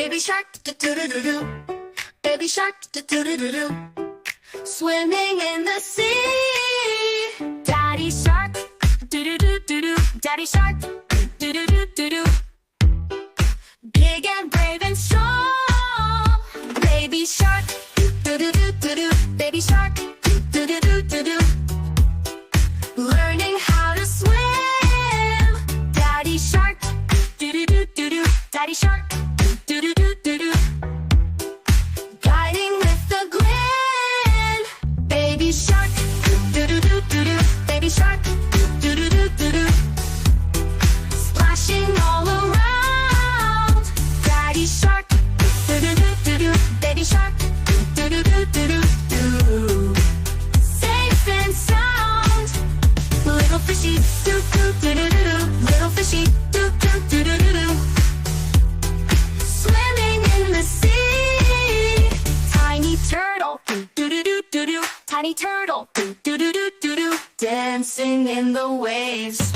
Baby shark, do do do do do. Baby shark, do do do do do. Swimming in the sea. Daddy shark, do do do do do. Daddy shark, do do do do do. Big and brave and strong. Baby shark, do do do do do. Baby shark, do do do do do. Learning how to swim. Daddy shark, do do do do do. Daddy shark, do do do do do. Guiding with the grin. Baby shark, do do do do do. Baby shark, do do do do do. Splashing all around. Daddy shark, do do do do do. Baby shark, do do do do do do. Safe and sound. Little fishy, do do do do do do. Little fishy, do do do do do do. Swimming in the sea. Tiny turtle, do do do do do do. Tiny turtle, do do do do do do. Dancing in the waves.